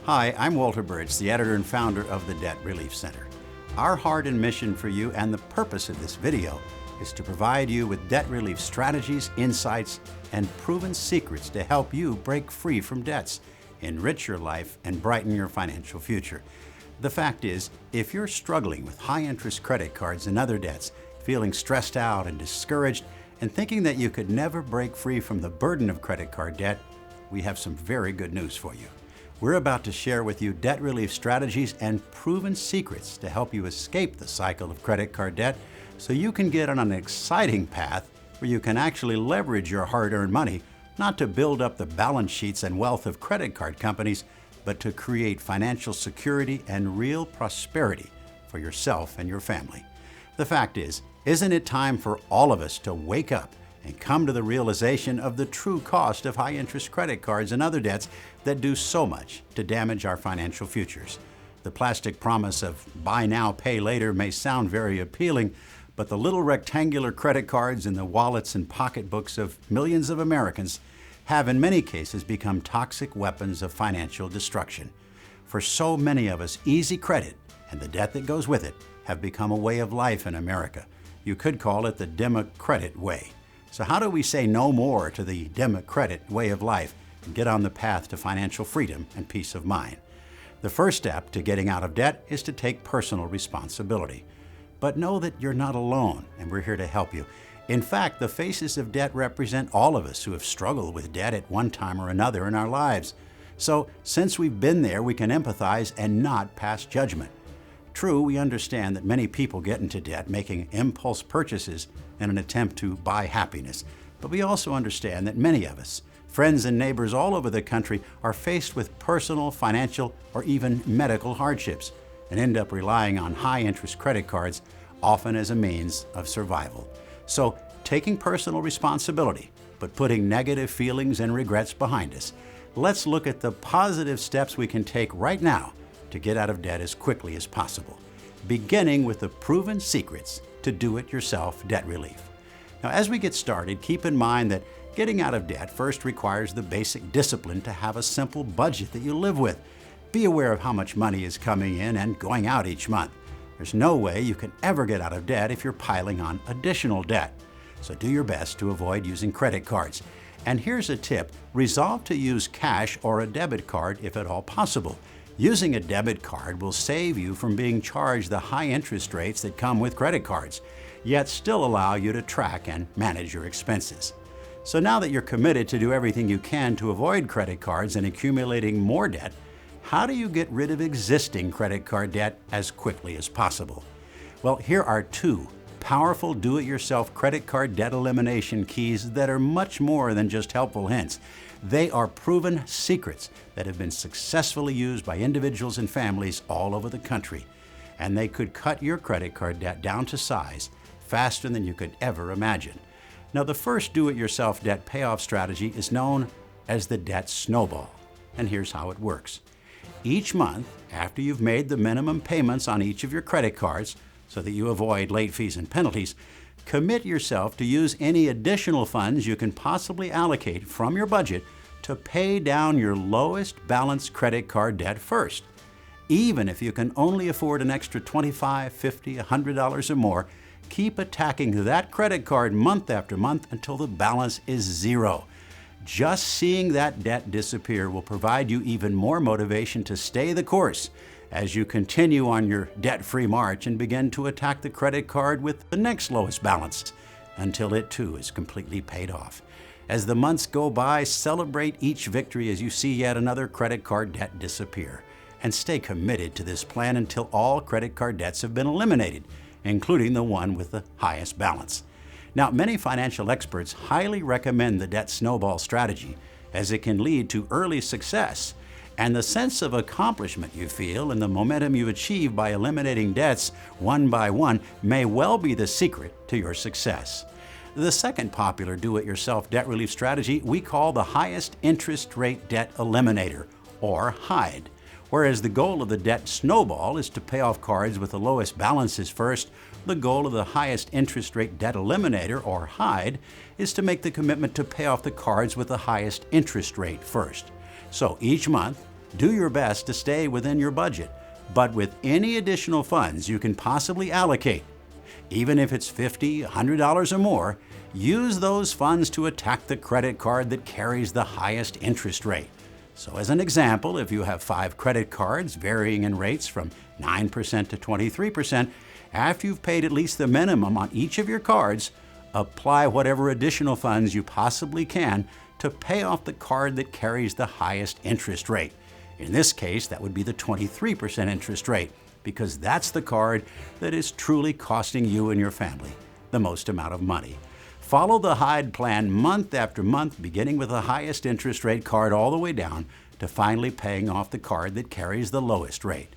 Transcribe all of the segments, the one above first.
Hi, I'm Walter Birch, the editor and founder of the Debt Relief Center. Our heart and mission for you and the purpose of this video is to provide you with debt relief strategies, insights, and proven secrets to help you break free from debts, enrich your life, and brighten your financial future. The fact is, if you're struggling with high-interest credit cards and other debts, feeling stressed out and discouraged, and thinking that you could never break free from the burden of credit card debt, we have some very good news for you. We're about to share with you debt relief strategies and proven secrets to help you escape the cycle of credit card debt so you can get on an exciting path where you can actually leverage your hard-earned money, not to build up the balance sheets and wealth of credit card companies, but to create financial security and real prosperity for yourself and your family. The fact is, isn't it time for all of us to wake up and come to the realization of the true cost of high-interest credit cards and other debts that do so much to damage our financial futures? The plastic promise of buy now, pay later may sound very appealing, but the little rectangular credit cards in the wallets and pocketbooks of millions of Americans have in many cases become toxic weapons of financial destruction. For so many of us, easy credit and the debt that goes with it have become a way of life in America. You could call it the Democredit way. So how do we say no more to the Democredit way of life and get on the path to financial freedom and peace of mind? The first step to getting out of debt is to take personal responsibility. But know that you're not alone, and we're here to help you. In fact, the faces of debt represent all of us who have struggled with debt at one time or another in our lives. So, since we've been there, we can empathize and not pass judgment. True, we understand that many people get into debt making impulse purchases in an attempt to buy happiness. But we also understand that many of us, friends and neighbors all over the country, are faced with personal, financial, or even medical hardships and end up relying on high-interest credit cards, often as a means of survival. So, taking personal responsibility, but putting negative feelings and regrets behind us, let's look at the positive steps we can take right now to get out of debt as quickly as possible, beginning with the proven secrets to do-it-yourself debt relief. Now, as we get started, keep in mind that getting out of debt first requires the basic discipline to have a simple budget that you live with. Be aware of how much money is coming in and going out each month. There's no way you can ever get out of debt if you're piling on additional debt. So do your best to avoid using credit cards. And here's a tip: resolve to use cash or a debit card if at all possible. Using a debit card will save you from being charged the high interest rates that come with credit cards, yet still allow you to track and manage your expenses. So now that you're committed to do everything you can to avoid credit cards and accumulating more debt, how do you get rid of existing credit card debt as quickly as possible? Well, here are two powerful do-it-yourself credit card debt elimination keys that are much more than just helpful hints. They are proven secrets that have been successfully used by individuals and families all over the country, and they could cut your credit card debt down to size faster than you could ever imagine. Now, the first do-it-yourself debt payoff strategy is known as the debt snowball, and here's how it works. Each month, after you've made the minimum payments on each of your credit cards so that you avoid late fees and penalties, commit yourself to use any additional funds you can possibly allocate from your budget to pay down your lowest balance credit card debt first. Even if you can only afford an extra $25, $50, $100 or more, keep attacking that credit card month after month until the balance is zero. Just seeing that debt disappear will provide you even more motivation to stay the course as you continue on your debt-free march and begin to attack the credit card with the next lowest balance until it too is completely paid off. As the months go by, celebrate each victory as you see yet another credit card debt disappear, and stay committed to this plan until all credit card debts have been eliminated, including the one with the highest balance. Now, many financial experts highly recommend the debt snowball strategy as it can lead to early success, and the sense of accomplishment you feel and the momentum you achieve by eliminating debts one by one may well be the secret to your success. The second popular do-it-yourself debt relief strategy we call the highest interest rate debt eliminator, or HIDE. Whereas the goal of the debt snowball is to pay off cards with the lowest balances first, the goal of the highest interest rate debt eliminator, or HIDE, is to make the commitment to pay off the cards with the highest interest rate first. So each month, Do your best to stay within your budget, but with any additional funds you can possibly allocate, even if it's $50, $100 or more, use those funds to attack the credit card that carries the highest interest rate. So as an example, if you have 5 credit cards varying in rates from 9% to 23%, after you've paid at least the minimum on each of your cards, apply whatever additional funds you possibly can to pay off the card that carries the highest interest rate. In this case, that would be the 23% interest rate, because that's the card that is truly costing you and your family the most amount of money. Follow the Hyde plan month after month, beginning with the highest interest rate card all the way down to finally paying off the card that carries the lowest rate.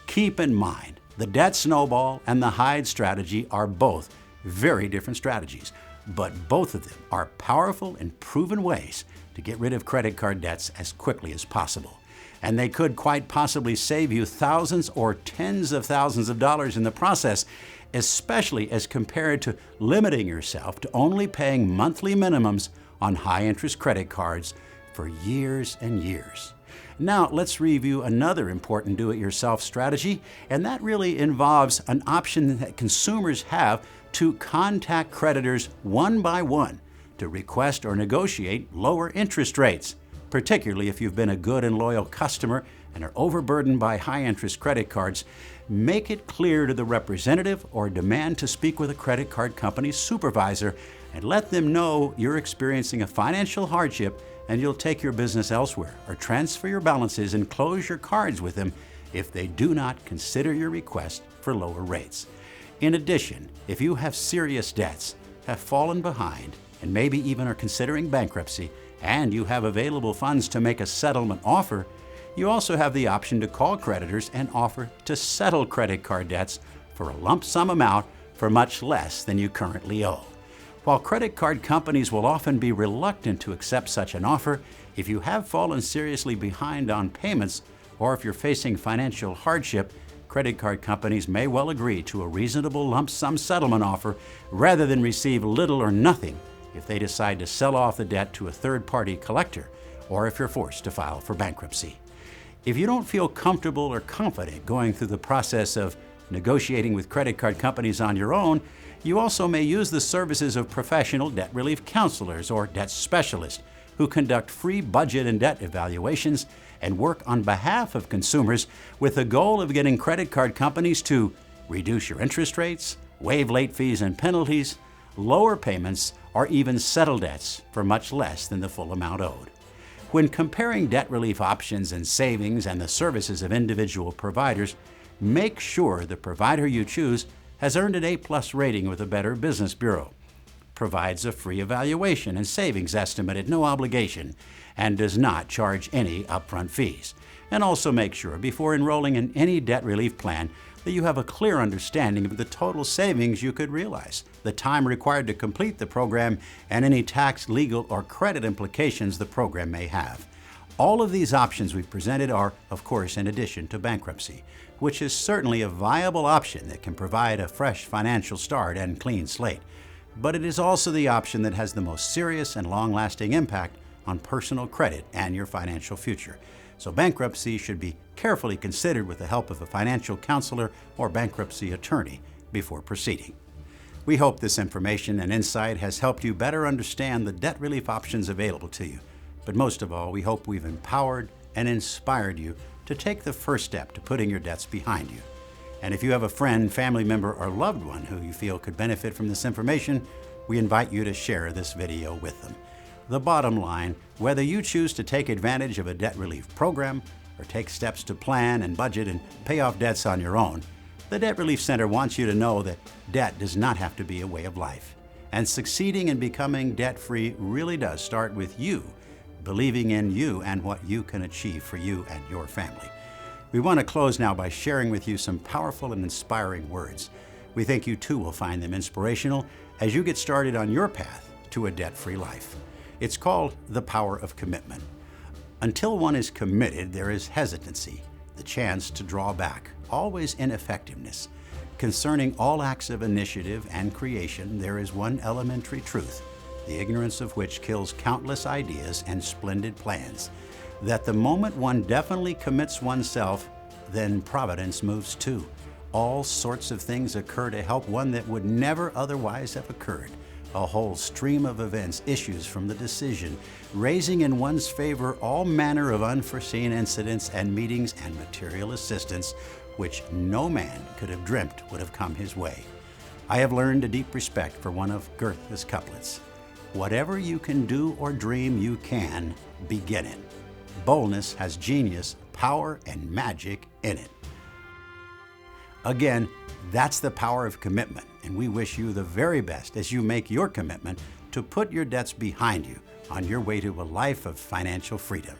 Keep in mind, the debt snowball and the Hyde strategy are both very different strategies, but both of them are powerful and proven ways to get rid of credit card debts as quickly as possible. And they could quite possibly save you thousands or tens of thousands of dollars in the process, especially as compared to limiting yourself to only paying monthly minimums on high-interest credit cards for years and years. Now, let's review another important do-it-yourself strategy, and that really involves an option that consumers have to contact creditors one by one to request or negotiate lower interest rates, particularly if you've been a good and loyal customer and are overburdened by high-interest credit cards. Make it clear to the representative or demand to speak with a credit card company's supervisor and let them know you're experiencing a financial hardship and you'll take your business elsewhere or transfer your balances and close your cards with them if they do not consider your request for lower rates. In addition, if you have serious debts, have fallen behind, and maybe even are considering bankruptcy, and you have available funds to make a settlement offer, you also have the option to call creditors and offer to settle credit card debts for a lump sum amount for much less than you currently owe. While credit card companies will often be reluctant to accept such an offer, if you have fallen seriously behind on payments or if you're facing financial hardship, credit card companies may well agree to a reasonable lump sum settlement offer rather than receive little or nothing if they decide to sell off the debt to a third-party collector or if you're forced to file for bankruptcy. If you don't feel comfortable or confident going through the process of negotiating with credit card companies on your own, you also may use the services of professional debt relief counselors or debt specialists who conduct free budget and debt evaluations and work on behalf of consumers with the goal of getting credit card companies to reduce your interest rates, waive late fees and penalties, lower payments, or even settle debts for much less than the full amount owed. When comparing debt relief options and savings and the services of individual providers, make sure the provider you choose has earned an A+ rating with the Better Business Bureau, provides a free evaluation and savings estimate at no obligation, and does not charge any upfront fees. And also make sure before enrolling in any debt relief plan that you have a clear understanding of the total savings you could realize, the time required to complete the program, and any tax, legal, or credit implications the program may have. All of these options we've presented are, of course, in addition to bankruptcy, which is certainly a viable option that can provide a fresh financial start and clean slate. But it is also the option that has the most serious and long-lasting impact on personal credit and your financial future. So bankruptcy should be carefully considered with the help of a financial counselor or bankruptcy attorney before proceeding. We hope this information and insight has helped you better understand the debt relief options available to you. But most of all, we hope we've empowered and inspired you to take the first step to putting your debts behind you. And if you have a friend, family member, or loved one who you feel could benefit from this information, we invite you to share this video with them. The bottom line, whether you choose to take advantage of a debt relief program or take steps to plan and budget and pay off debts on your own, the Debt Relief Center wants you to know that debt does not have to be a way of life. And succeeding in becoming debt-free really does start with you believing in you and what you can achieve for you and your family. We want to close now by sharing with you some powerful and inspiring words. We think you too will find them inspirational as you get started on your path to a debt-free life. It's called the power of commitment. Until one is committed, there is hesitancy, the chance to draw back, always ineffectiveness. Concerning all acts of initiative and creation, there is one elementary truth, the ignorance of which kills countless ideas and splendid plans. that the moment one definitely commits oneself, then providence moves too. All sorts of things occur to help one that would never otherwise have occurred. A whole stream of events issues from the decision, raising in one's favor all manner of unforeseen incidents and meetings and material assistance, which no man could have dreamt would have come his way. I have learned a deep respect for one of Goethe's couplets. Whatever you can do or dream, you can begin it. Boldness has genius, power, and magic in it. Again, that's the power of commitment, and we wish you the very best as you make your commitment to put your debts behind you on your way to a life of financial freedom.